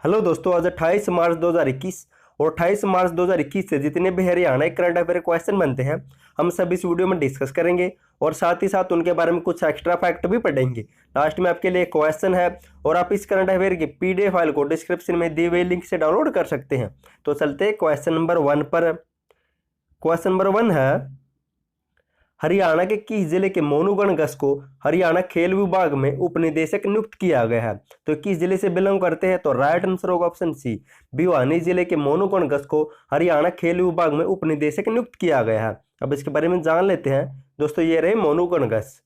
Hello दोस्तों, आज 28 मार्च 2021 और 28 मार्च 2021 से जितने भी हरियाणा करंट अफेयर क्वेश्चन बनते हैं हम सब इस वीडियो में डिस्कस करेंगे और साथ ही साथ उनके बारे में कुछ एक्स्ट्रा फैक्ट भी पढ़ेंगे। लास्ट में आपके लिए क्वेश्चन है और आप इस करंट अफेयर की पीडीएफ फाइल को डिस्क्रिप्शन में दिए हुए लिंक से डाउनलोड कर सकते हैं। तो चलते हैं क्वेश्चन नंबर 1 पर। क्वेश्चन नंबर 1 है, हरियाणा के किस जिले के मोनूगढ़ गस को हरियाणा खेल विभाग में उपनिदेशक नियुक्त किया गया है? तो किस जिले से बिलोंग करते हैं? तो राइट आंसर होगा ऑप्शन सी, भिवानी जिले के मोनूगढ़ गस को हरियाणा खेल विभाग में उपनिदेशक नियुक्त किया गया है। अब इसके बारे में जान लेते हैं। दोस्तों ये रहे मोनूगढ़ गस,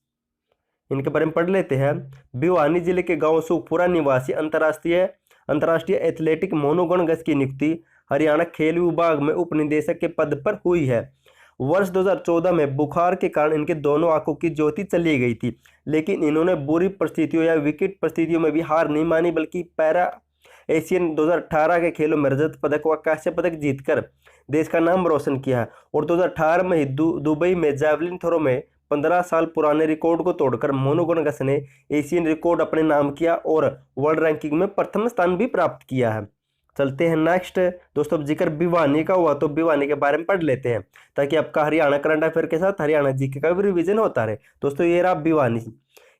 इनके बारे में पढ़ लेते हैं। भिवानी जिले के गांव सुखपुरा निवासी अंतर्राष्ट्रीय एथलेटिक मोनूगढ़ गस की नियुक्ति हरियाणा खेल विभाग में उपनिदेशक के पद पर हुई है। वर्ष 2014 में बुखार के कारण इनके दोनों आंखों की ज्योति चली गई थी, लेकिन इन्होंने बुरी परिस्थितियों या विकट परिस्थितियों में भी हार नहीं मानी, बल्कि पैरा एशियन 2018 के खेलों में रजत पदक व कांस्य पदक जीतकर देश का नाम रोशन किया है। और 2018 में ही दुबई में जैवलिन थ्रो में 15 साल पुराने रिकॉर्ड को तोड़कर मोनूगढ़ गस ने एशियन रिकॉर्ड अपने नाम किया और वर्ल्ड रैंकिंग में प्रथम स्थान भी प्राप्त किया है। चलते हैं नेक्स्ट। दोस्तों अब जिक्र भिवानी का हुआ तो भिवानी के बारे में पढ़ लेते हैं, ताकि आपका हरियाणा करंट अफेयर के साथ हरियाणा जीके का भी रिवीजन होता रहे। दोस्तों ये रहा भिवानी,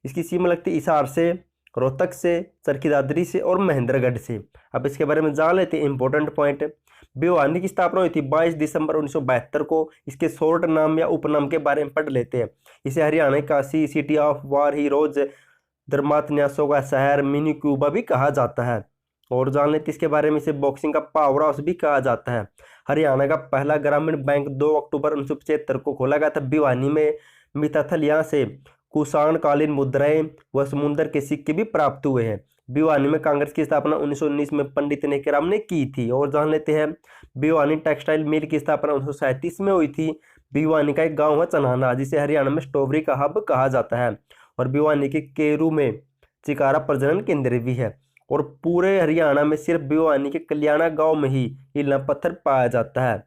इसकी सीमा लगती है हिसार से, रोहतक से, चरखी दादरी से और महेंद्रगढ़ से। अब इसके बारे में जान लेते हैं इंपॉर्टेंट पॉइंट। भिवानी की स्थापना हुई थी 22 दिसंबर 1972 को। इसके शॉर्ट नाम या उपनाम के बारे में पढ़ लेते हैं। इसे हरियाणा का सिटी ऑफ वार हीरोज, धर्मात न्यासों का शहर, मिनी क्यूबा भी कहा जाता है। और जान लेते इसके बारे में, इसे बॉक्सिंग का पावर हाउस भी कहा जाता है। हरियाणा का पहला ग्रामीण बैंक 2 अक्टूबर 1975 को खोला गया था भिवानी में। मिताथल यहाँ से कुषाण कालीन मुद्राएं व समुद्र के सिक्के भी प्राप्त हुए हैं। भिवानी में कांग्रेस की स्थापना 1919 में पंडित नेकेराम ने की थी। और जान लेते हैं भिवानी टेक्सटाइल मिल की स्थापना 1937 में हुई थी। भिवानी का एक गाँव है चनाना, जिसे हरियाणा में स्ट्रॉबेरी का हब कहा जाता है। और भिवानी के केरू में चिकारा प्रजनन केंद्र भी है। और पूरे हरियाणा में सिर्फ भिवानी के कल्याणा गांव में ही हीला पत्थर पाया जाता है।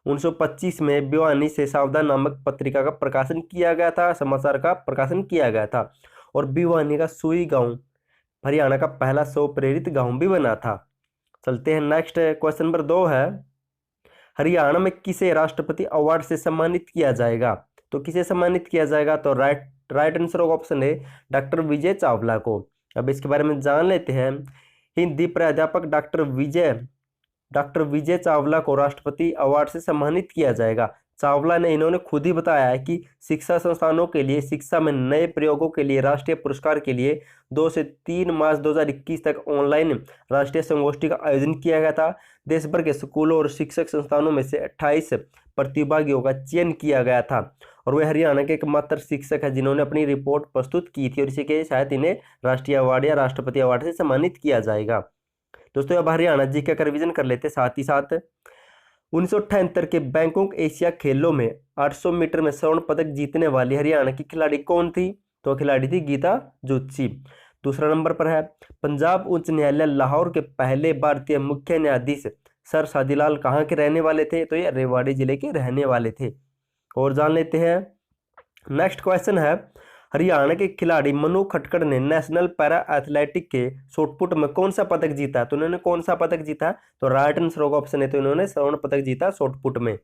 1925 में भिवानी से सावधान नामक पत्रिका का प्रकाशन किया गया था, समाचार का प्रकाशन किया गया था। और भिवानी का सुई गांव हरियाणा का पहला स्व प्रेरित गांव भी बना था। चलते हैं नेक्स्ट। क्वेश्चन नंबर 2 है, हरियाणा में किसे राष्ट्रपति अवार्ड से सम्मानित किया जाएगा? तो किसे सम्मानित किया जाएगा? तो राइट आंसर होगा ऑप्शन ए, डॉक्टर विजय चावला को। अब इसके बारे में जान लेते हैं। हिंदी प्राध्यापक डॉक्टर विजय चावला को राष्ट्रपति अवार्ड से सम्मानित किया जाएगा। चावला ने इन्होंने खुद ही बताया है कि शिक्षा संस्थानों के लिए शिक्षा में नए प्रयोगों के लिए राष्ट्रीय पुरस्कार के लिए 2 से 3 मार्च 2021 तक ऑनलाइन राष्ट्रीय संगोष्ठी का आयोजन किया गया था। देश भर के स्कूलों और शिक्षक संस्थानों में से 28 प्रतिभागियों का चयन किया गया था और वे हरियाणा के एकमात्र शिक्षक हैं जिन्होंने अपनी रिपोर्ट प्रस्तुत की थी और इसी के शायद इन्हें राष्ट्रीय अवार्ड या राष्ट्रपति अवार्ड से सम्मानित किया जाएगा। दोस्तों अब हरियाणा जीके का रिवीजन कर लेते साथ ही साथ। 1978 के बैंकॉक एशिया खेलों में 800 मीटर में स्वर्ण पदक जीतने वाली हरियाणा की खिलाड़ी कौन थी? तो खिलाड़ी थी गीता जोशी। दूसरा नंबर पर है, पंजाब उच्च न्यायालय लाहौर के पहले भारतीय मुख्य न्यायाधीश सर शादीलाल कहाँ के रहने वाले थे? तो ये रेवाड़ी जिले के रहने वाले थे। और जान लेते हैं नेक्स्ट क्वेश्चन है, हरियाणा के खिलाड़ी मनु खटकड़ ने नेशनल पैरा एथलेटिक के शॉटपुट में कौन सा पदक जीता? तो इन्होंने कौन सा पदक जीता? तो राइट आंसर होगा ऑप्शन है, तो इन्होंने स्वर्ण पदक जीता शॉटपुट में।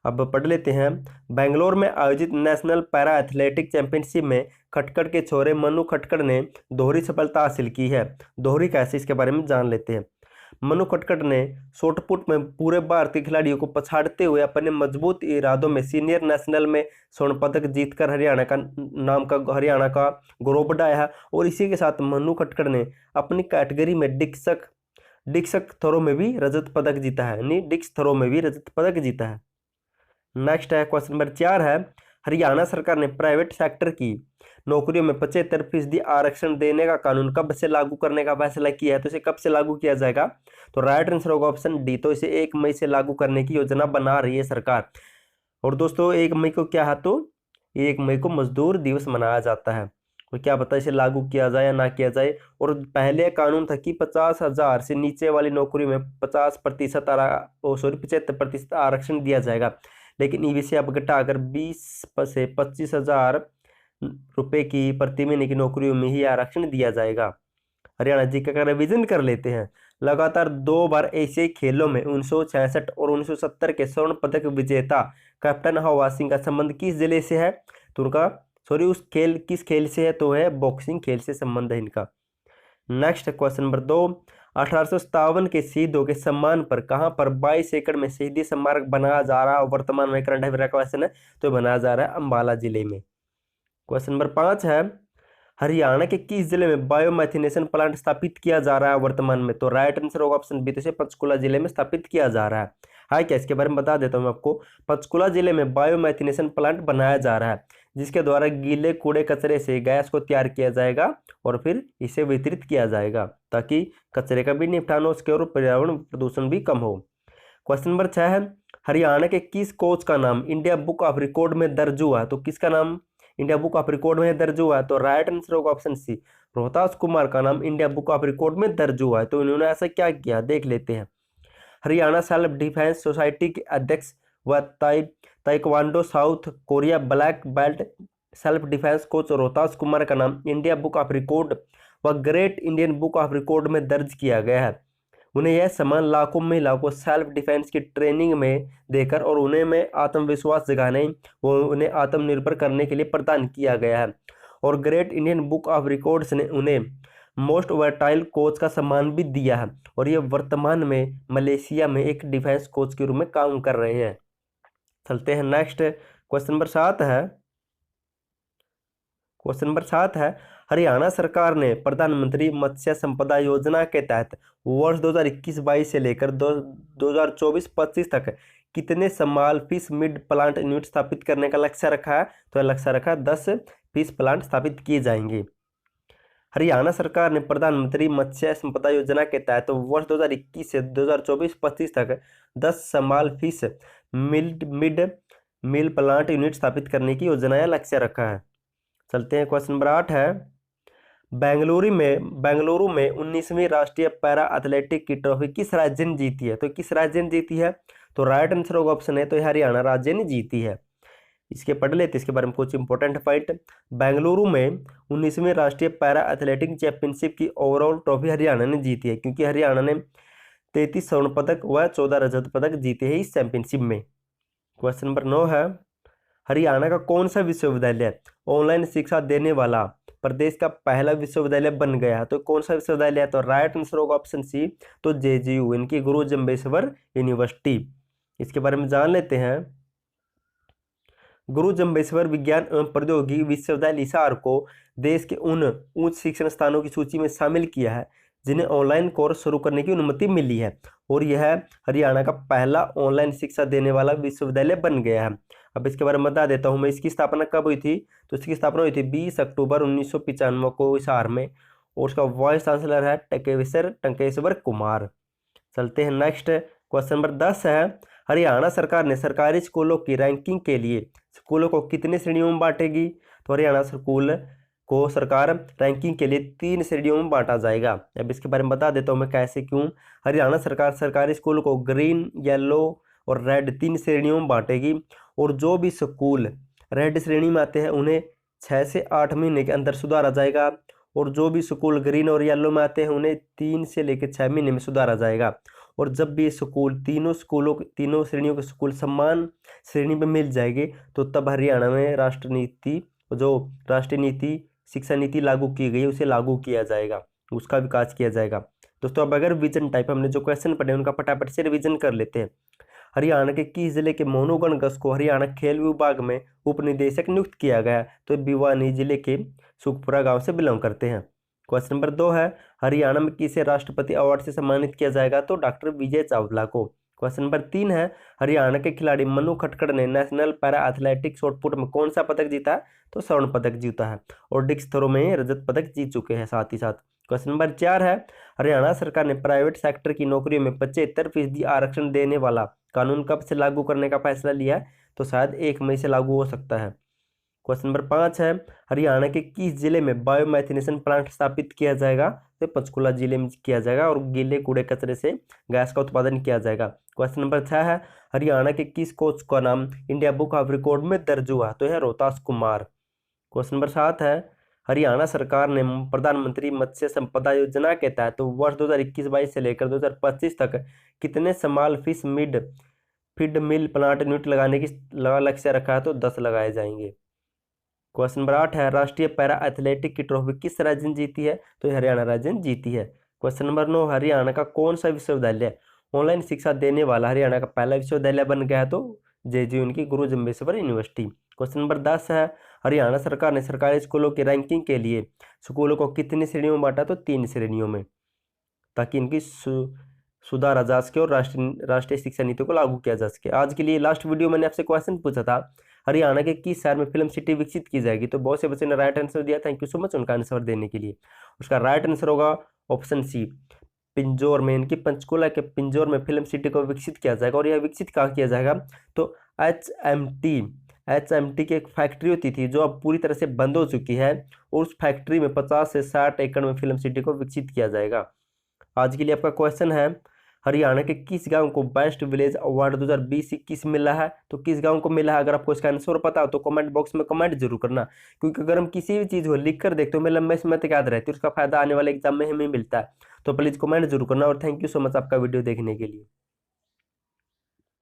अब पढ़ लेते हैं, बेंगलोर में आयोजित नेशनल पैरा एथलेटिक चैंपियनशिप में खटकड़ के छोरे मनु खटकड़ ने दोहरी सफलता हासिल की है। दोहरी कैसे, इसके बारे में जान लेते हैं। मनु खटकड़ ने शॉटपुट में पूरे भारतीय खिलाड़ियों को पछाड़ते हुए अपने मजबूत इरादों में सीनियर नेशनल में स्वर्ण पदक जीतकर हरियाणा का गौरव बढ़ाया है। और इसी के साथ मनु खटकड़ ने अपनी कैटेगरी में डिस्कस थ्रो में भी रजत पदक जीता है, यानी डिस्कस थ्रो में भी रजत पदक जीता है। नेक्स्ट है क्वेश्चन नंबर 4 है, हरियाणा सरकार ने प्राइवेट सेक्टर की नौकरियों में 75% आरक्षण देने का कानून कब से लागू करने का फैसला किया है? तो इसे कब से लागू किया जाएगा? तो राइट आंसर होगा ऑप्शन डी, तो इसे 1 मई से लागू करने की योजना बना रही है सरकार। और दोस्तों 1 मई को क्या है? तो 1 मई को मजदूर दिवस मनाया जाता है। तो क्या पता इसे लागू किया जाए या ना किया जाए। और पहले कानून था कि 50,000 से नीचे वाली नौकरी में 75% आरक्षण दिया जाएगा, लेकिन इसे अब घटाकर 20 से 25,000 रुपए की प्रति महीने की नौकरियों में ही आरक्षण दिया जाएगा। हरियाणा जीके का रिवीजन कर लेते हैं। लगातार 2 बार एशियाई खेलों में 1966 और 1970 के स्वर्ण पदक विजेता कैप्टन हवा सिंह का संबंध किस जिले से है? तो उनका उस खेल किस खेल से है? तो है बॉक्सिंग खेल से संबंध है इनका। नेक्स्ट क्वेश्चन नंबर 2, 1857 के शहीदों के सम्मान पर कहां पर 22 एकड़ में शहीदी स्मारक बनाया जा रहा है? वर्तमान में करंट अफेयर का क्वेश्चन है, तो बनाया जा रहा है अंबाला जिले में। क्वेश्चन नंबर 5 है, हरियाणा के किस जिले में बायोमेथिनेशन प्लांट स्थापित किया जा रहा है वर्तमान में? तो राइट आंसर होगा ऑप्शन बी, तो पंचकुला जिले में स्थापित किया जा रहा है। हाँ क्या, इसके बारे में बता देता हूँ मैं आपको। पंचकुला जिले में बायोमेथिनेशन प्लांट बनाया जा रहा है, जिसके द्वारा गीले कूड़े कचरे से गैस को तैयार किया जाएगा और फिर इसे वितरित किया जाएगा, ताकि कचरे का भी निपटान हो सके और पर्यावरण प्रदूषण भी कम हो। क्वेश्चन नंबर 6 है, हरियाणा के किस कोच का नाम इंडिया बुक ऑफ रिकॉर्ड में दर्ज हुआ? तो किसका नाम इंडिया बुक ऑफ रिकॉर्ड में दर्ज हुआ है? तो राइट आंसर होगा ऑप्शन सी, रोहतास कुमार का नाम इंडिया बुक ऑफ रिकॉर्ड में दर्ज हुआ है। तो इन्होंने ऐसा क्या किया, देख लेते हैं। हरियाणा सेल्फ डिफेंस सोसाइटी के अध्यक्ष व taekwondo south Korea black belt self defence coach Rohtas Kumar का नाम इंडिया बुक ऑफ रिकॉर्ड व great Indian book of record में दर्ज किया गया है। उन्हें यह सम्मान लाखों महिलाओं को सेल्फ डिफेंस की ट्रेनिंग में देकर और उन्हें में आत्मविश्वास जगाने व उन्हें आत्मनिर्भर करने के लिए प्रदान किया गया है। और great Indian book of records ने उन्हें मोस्ट वर्टाइल कोच का सम्मान भी दिया है, और ये वर्तमान में मलेशिया में एक डिफेंस कोच के रूप में काम कर रहे हैं। चलते हैं नेक्स्ट, क्वेश्चन नंबर 7 है। क्वेश्चन नंबर 7 है, हरियाणा सरकार ने प्रधानमंत्री मत्स्य संपदा योजना के तहत वर्ष 2021-22 से लेकर 2024-25 तक कितने small fish mid plant unit स्थापित करने का लक्ष्य रखा है? तो लक्ष्य रखा 10 फिश प्लांट स्थापित किए जाएंगे। हरियाणा सरकार ने प्रधानमंत्री मत्स्य संपदा योजना के तहत वर्ष 2021 से 2024-25 तक 10 small fish mid plant unit स्थापित करने की योजना या लक्ष्य रखा है। चलते हैं, क्वेश्चन नंबर 8 है, बेंगलुरु में 19वीं राष्ट्रीय पैरा एथलेटिक की ट्रॉफी किस राज्य ने जीती है? तो किस राज्य ने जीती है? तो राइट आंसर होगा ऑप्शन है, तो हरियाणा राज्य ने जीती है। इसके पढ़ लेते इसके बारे में कुछ इंपॉर्टेंट पॉइंट। बेंगलुरु में 19वीं राष्ट्रीय पैरा एथलेटिक चैंपियनशिप की ओवरऑल ट्रॉफी हरियाणा ने जीती है, क्योंकि हरियाणा ने 33 स्वर्ण पदक व 14 रजत पदक जीते हैं इस चैंपियनशिप में। क्वेश्चन नंबर 9 है, हरियाणा का कौन सा विश्वविद्यालय ऑनलाइन शिक्षा देने वाला प्रदेश का पहला विश्वविद्यालय बन गया है? तो कौन सा विश्वविद्यालय है? तो राइट आंसर होगा ऑप्शन सी, तो JGU, इनकी गुरु जम्बेश्वर यूनिवर्सिटी। इसके बारे में जान लेते हैं। गुरु जम्बेश्वर विज्ञान एवं प्रौद्योगिकी विश्वविद्यालय हिसार को देश के उन उच्च शिक्षण स्थानों की सूची में शामिल किया है जिन्हें ऑनलाइन कोर्स शुरू करने की अनुमति मिली है, और यह हरियाणा का पहला ऑनलाइन शिक्षा देने वाला विश्वविद्यालय बन गया है। अब इसके बारे में बता देता हूँ मैं, इसकी स्थापना कब हुई थी? तो इसकी स्थापना हुई थी 20 अक्टूबर 1995 को हिसार में, और उसका वाइस चांसलर है टंकेश्वर कुमार। चलते हैं नेक्स्ट, क्वेश्चन नंबर 10 है, हरियाणा सरकार ने सरकारी स्कूलों की रैंकिंग के लिए स्कूलों को कितने श्रेणियों में बांटेगी? तो हरियाणा स्कूल को सरकार रैंकिंग के लिए 3 श्रेणियों में बांटा जाएगा। अब इसके बारे में बता देता हूँ मैं कैसे क्यों। हरियाणा सरकार सरकारी स्कूल को ग्रीन, येलो और रेड 3 श्रेणियों में बांटेगी, और जो भी स्कूल रेड श्रेणी में आते हैं उन्हें 6 से 8 महीने के अंदर सुधारा जाएगा, और जो भी स्कूल ग्रीन और येलो में आते हैं उन्हें 3 से लेकर 6 महीने में सुधारा जाएगा। और जब भी स्कूल तीनों श्रेणियों के स्कूल समान श्रेणी में मिल जाएंगे, तो तब हरियाणा में राष्ट्रीय नीति शिक्षा नीति लागू की गई है उसे लागू किया जाएगा, उसका विकास किया जाएगा। दोस्तों अब अगर विजन टाइप हमने जो क्वेश्चन पढ़े उनका फटाफट से रिवीजन कर लेते हैं। हरियाणा के किस जिले के मोनूगढ़ गज को हरियाणा खेल विभाग में उप निदेशक नियुक्त किया गया? तो भिवानी जिले के सुखपुरा गांव से बिलोंग करते हैं। क्वेश्चन नंबर 2 है, हरियाणा में किसे राष्ट्रपति अवार्ड से सम्मानित किया जाएगा? तो डॉक्टर विजय चावला को। क्वेश्चन नंबर 3 है, हरियाणा के खिलाड़ी मनु खटखड़ ने नेशनल पैरा एथलेटिक्स शॉटपुट में कौन सा पदक जीता है? तो स्वर्ण पदक जीता है, और डिस्क थ्रो में रजत पदक जीत चुके हैं साथ ही साथ। क्वेश्चन नंबर 4 है, हरियाणा सरकार ने प्राइवेट सेक्टर की नौकरियों में 75% आरक्षण देने वाला कानून कब से लागू करने का फैसला लिया है? तो शायद 1 मई से लागू हो सकता है। क्वेश्चन नंबर 5 है, हरियाणा के किस जिले में बायोमेथिनेशन प्लांट स्थापित किया जाएगा? तो पंचकुला जिले में किया जाएगा, और गीले कूड़े कचरे से गैस का उत्पादन किया जाएगा। क्वेश्चन नंबर 6 है, हरियाणा के किस कोच का नाम इंडिया बुक ऑफ रिकॉर्ड में दर्ज हुआ? तो है रोहतास कुमार। क्वेश्चन नंबर 7 है, हरियाणा सरकार ने प्रधानमंत्री मत्स्य संपदा योजना के तहत तो वर्ष 2021-22 से लेकर 2025 तक कितने स्मॉल फिश मिड फीड मिल प्लांट यूनिट लगाने की लक्ष्य रखा है? तो 10 लगाए जाएंगे। क्वेश्चन नंबर 8 है, राष्ट्रीय पैरा एथलेटिक की ट्रॉफी किस राज्य ने जीती है? तो ये हरियाणा राज्य ने जीती है। क्वेश्चन नंबर 9, हरियाणा का कौन सा विश्वविद्यालय ऑनलाइन शिक्षा देने वाला हरियाणा का पहला विश्वविद्यालय बन गया है? तो जेजीयू की गुरु जम्बेश्वर यूनिवर्सिटी। क्वेश्चन नंबर 10 है, हरियाणा सरकार ने सरकारी स्कूलों की रैंकिंग के लिए स्कूलों को कितनी श्रेणियों में बांटा? तो 3 श्रेणियों में, ताकि इनकी सुधारा जा सके और राष्ट्रीय शिक्षा नीति को लागू किया जा सके। आज के लिए लास्ट वीडियो मैंने आपसे क्वेश्चन पूछा था, हरियाणा के किस शहर में फिल्म सिटी विकसित की जाएगी? तो बहुत से बच्चों ने राइट आंसर दिया, थैंक यू सो मच उनका आंसर देने के लिए। उसका राइट आंसर होगा ऑप्शन सी, पिंजौर में, इनकी पंचकुला के पिंजौर में फिल्म सिटी को विकसित किया जाएगा। और यह विकसित कहाँ किया जाएगा? तो एचएमटी की एक फैक्ट्री होती थी जो अब पूरी तरह से बंद हो चुकी है, और उस फैक्ट्री में 50 से 60 एकड़ में फिल्म सिटी को विकसित किया जाएगा। आज के लिए आपका क्वेश्चन है, हरियाणा के किस गांव को बेस्ट विलेज अवार्ड 2020-21 मिला है? तो किस गांव को मिला है? अगर आपको इसका आंसर पता हो तो कमेंट बॉक्स में कमेंट जरूर करना, क्योंकि अगर हम किसी भी चीज़ को लिख कर देखते हो हमें लंबे समय तक याद रहती है, उसका फायदा आने वाले एग्जाम में हमें मिलता है। तो प्लीज़ कमेंट जरूर करना, और थैंक यू सो मच आपका वीडियो देखने के लिए।